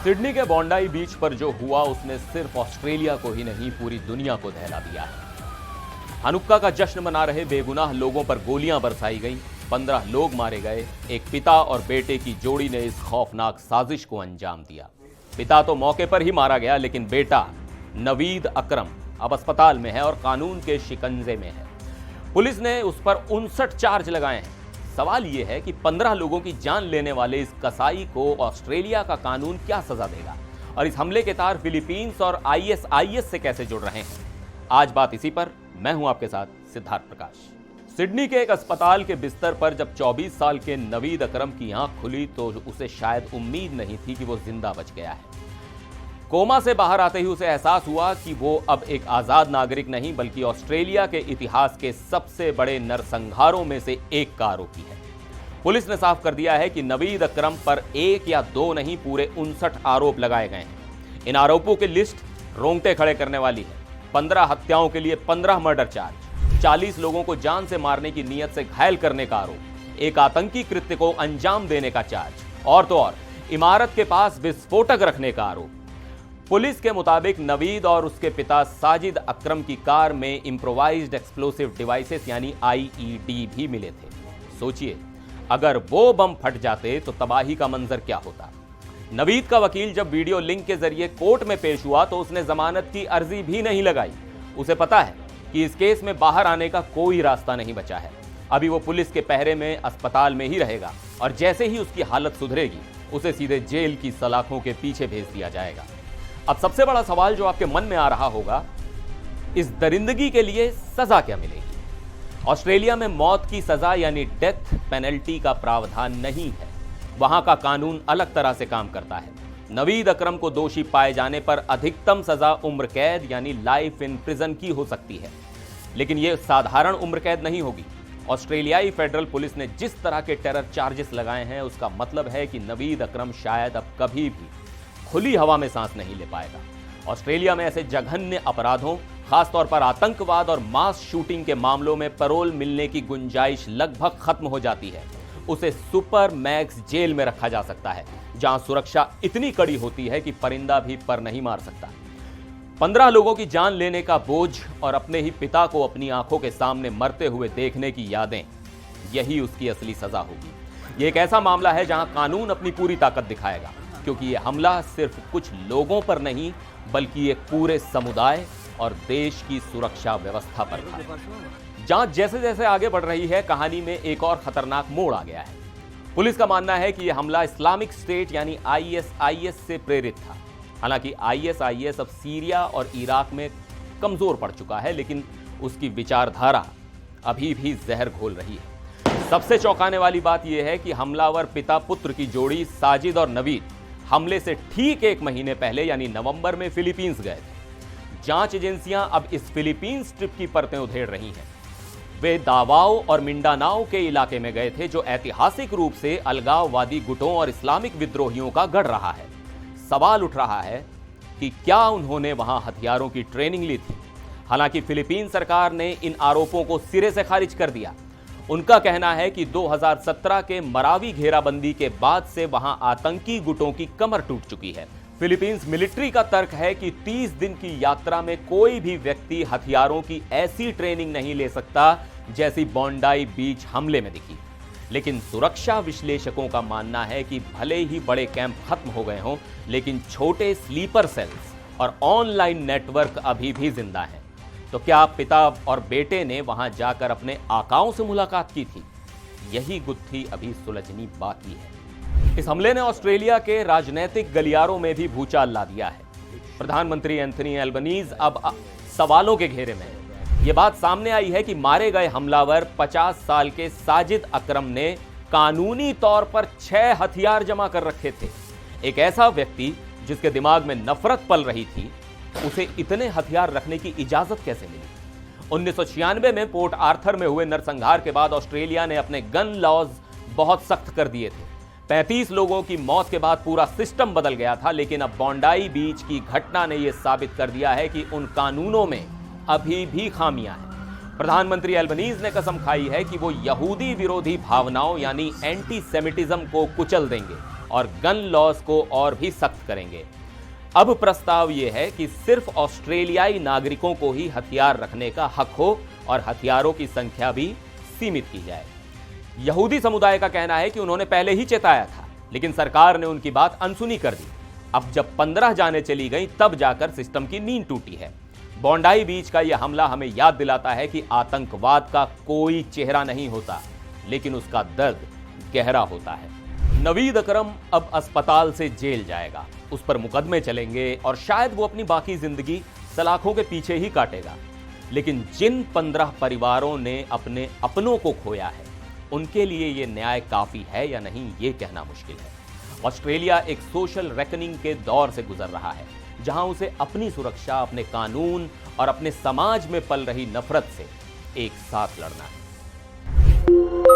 Sydney के बॉन्डाई बीच पर जो हुआ उसने सिर्फ ऑस्ट्रेलिया को ही नहीं पूरी दुनिया को दहला दिया है। हनुक्का का जश्न मना रहे बेगुनाह लोगों पर गोलियां बरसाई गई, 15 लोग मारे गए। एक पिता और बेटे की जोड़ी ने इस खौफनाक साजिश को अंजाम दिया। पिता तो मौके पर ही मारा गया, लेकिन बेटा नवीद अकरम अब अस्पताल में है और कानून के शिकंजे में है। पुलिस ने उस पर 59 चार्ज लगाए हैं। सवाल यह है कि 15 लोगों की जान लेने वाले इस कसाई को ऑस्ट्रेलिया का कानून क्या सजा देगा और इस हमले के तार फिलीपींस और आईएसआईएस से कैसे जुड़ रहे हैं। आज बात इसी पर। मैं हूं आपके साथ सिद्धार्थ प्रकाश। सिडनी के एक अस्पताल के बिस्तर पर जब 24 साल के नवीद अकरम की आंख खुली तो उसे शायद उम्मीद नहीं थी कि वो जिंदा बच गया है। कोमा से बाहर आते ही उसे एहसास हुआ कि वो अब एक आजाद नागरिक नहीं बल्कि ऑस्ट्रेलिया के इतिहास के सबसे बड़े नरसंहारों में से एक का आरोपी है। पुलिस ने साफ कर दिया है कि नवीद अकरम पर 1 या 2 नहीं पूरे 59 आरोप लगाए गए हैं। इन आरोपों की लिस्ट रोंगटे खड़े करने वाली है। 15 हत्याओं के लिए 15 मर्डर चार्ज, 40 लोगों को जान से मारने की नीयत से घायल करने का आरोप, एक आतंकी कृत्य को अंजाम देने का चार्ज और तो और इमारत के पास विस्फोटक रखने का आरोप। पुलिस के मुताबिक नवीद और उसके पिता साजिद अकरम की कार में इंप्रोवाइज्ड एक्सप्लोसिव डिवाइसेस यानी आईईडी भी मिले थे। सोचिए, अगर वो बम फट जाते तो तबाही का मंजर क्या होता। नवीद का वकील जब वीडियो लिंक के जरिए कोर्ट में पेश हुआ तो उसने जमानत की अर्जी भी नहीं लगाई। उसे पता है कि इस केस में बाहर आने का कोई रास्ता नहीं बचा है। अभी वो पुलिस के पहरे में अस्पताल में ही रहेगा और जैसे ही उसकी हालत सुधरेगी उसे सीधे जेल की सलाखों के पीछे भेज दिया जाएगा। अब सबसे बड़ा सवाल जो आपके मन में आ रहा होगा, इस दरिंदगी के लिए सजा क्या मिलेगी। ऑस्ट्रेलिया में मौत की सजा यानी डेथ पेनल्टी का प्रावधान नहीं है। वहां का कानून अलग तरह से काम करता है। नवीद अकरम को दोषी पाए जाने पर अधिकतम सजा उम्र कैद यानी लाइफ इन प्रिजन की हो सकती है, लेकिन यह साधारण उम्र कैद नहीं होगी। ऑस्ट्रेलियाई फेडरल पुलिस ने जिस तरह के टेरर चार्जेस लगाए हैं उसका मतलब है कि नवीद अकरम शायद अब कभी भी खुली हवा में सांस नहीं ले पाएगा। ऑस्ट्रेलिया में ऐसे जघन्य अपराधों, खासतौर पर आतंकवाद और मास शूटिंग के मामलों में पैरोल मिलने की गुंजाइश लगभग खत्म हो जाती है। उसे सुपर मैक्स जेल में रखा जा सकता है, जहां सुरक्षा इतनी कड़ी होती है कि परिंदा भी पर नहीं मार सकता। 15 लोगों की जान लेने का बोझ और अपने ही पिता को अपनी आंखों के सामने मरते हुए देखने की यादें, यही उसकी असली सजा होगी। ये एक ऐसा मामला है जहां कानून अपनी पूरी ताकत दिखाएगा, क्योंकि यह हमला सिर्फ कुछ लोगों पर नहीं बल्कि एक पूरे समुदाय और देश की सुरक्षा व्यवस्था पर था। जांच जैसे जैसे आगे बढ़ रही है, कहानी में एक और खतरनाक मोड़ आ गया है। पुलिस का मानना है कि यह हमला इस्लामिक स्टेट यानी आईएसआईएस से प्रेरित था। हालांकि आईएसआईएस अब सीरिया और इराक में कमजोर पड़ चुका है, लेकिन उसकी विचारधारा अभी भी जहर घोल रही है। सबसे चौंकाने वाली बात यह है कि हमलावर पिता पुत्र की जोड़ी साजिद और नवीद हमले से ठीक 1 महीने पहले यानी नवंबर में फिलीपींस गए थे। जांच एजेंसियां अब इस फिलीपींस ट्रिप की परतें उधेड़ रही हैं। वे दावाओ और मिंडानाओ के इलाके में गए थे, जो ऐतिहासिक रूप से अलगाववादी गुटों और इस्लामिक विद्रोहियों का गढ़ रहा है। सवाल उठ रहा है कि क्या उन्होंने वहां हथियारों की ट्रेनिंग ली थी। हालांकि फिलीपीन सरकार ने इन आरोपों को सिरे से खारिज कर दिया। उनका कहना है कि 2017 के मरावी घेराबंदी के बाद से वहां आतंकी गुटों की कमर टूट चुकी है। फिलीपींस मिलिट्री का तर्क है कि 30 दिन की यात्रा में कोई भी व्यक्ति हथियारों की ऐसी ट्रेनिंग नहीं ले सकता जैसी बॉन्डाई बीच हमले में दिखी। लेकिन सुरक्षा विश्लेषकों का मानना है कि भले ही बड़े कैंप खत्म हो गए हों, लेकिन छोटे स्लीपर सेल्स और ऑनलाइन नेटवर्क अभी भी जिंदा हैं। तो क्या पिता और बेटे ने वहां जाकर अपने आकाओं से मुलाकात की थी? यही गुत्थी अभी सुलझनी बाकी है। इस हमले ने ऑस्ट्रेलिया के राजनीतिक गलियारों में भी भूचाल ला दिया है। प्रधानमंत्री एंथनी एल्बनीज अब सवालों के घेरे में है। यह बात सामने आई है कि मारे गए हमलावर 50 साल के साजिद अकरम ने कानूनी तौर पर 6 हथियार जमा कर रखे थे। एक ऐसा व्यक्ति जिसके दिमाग में नफरत पल रही थी, उसे इतने हथियार रखने की इजाजत कैसे मिली? 1996 में पोर्ट आर्थर में हुए नरसंहार के बाद ऑस्ट्रेलिया ने अपने गन लॉज बहुत सख्त कर दिए थे। 35 लोगों की मौत के बाद पूरा सिस्टम बदल गया था, लेकिन अब बॉन्डाई बीच की घटना ने यह साबित कर दिया है कि उन कानूनों में अभी भी खामियां हैं। प्रधानमंत्री एल्बनीज ने कसम खाई है कि वो यहूदी विरोधी भावनाओं यानी एंटी सेमिटिज्म को कुचल देंगे। और गन लॉज को और भी सख्त करेंगे। अब प्रस्ताव यह है कि सिर्फ ऑस्ट्रेलियाई नागरिकों को ही हथियार रखने का हक हो और हथियारों की संख्या भी सीमित की जाए। यहूदी समुदाय का कहना है कि उन्होंने पहले ही चेताया था, लेकिन सरकार ने उनकी बात अनसुनी कर दी। अब जब 15 जानें चली गई तब जाकर सिस्टम की नींद टूटी है। बोंडाई बीच का यह हमला हमें याद दिलाता है कि आतंकवाद का कोई चेहरा नहीं होता, लेकिन उसका दर्द गहरा होता है। नवीद अकरम अब अस्पताल से जेल जाएगा, उस पर मुकदमे चलेंगे और शायद वो अपनी बाकी जिंदगी सलाखों के पीछे ही काटेगा। लेकिन जिन 15 परिवारों ने अपने अपनों को खोया है, उनके लिए ये न्याय काफी है या नहीं, ये कहना मुश्किल है। ऑस्ट्रेलिया एक सोशल रेकनिंग के दौर से गुजर रहा है, जहां उसे अपनी सुरक्षा, अपने कानून और अपने समाज में पल रही नफरत से एक साथ लड़ना है।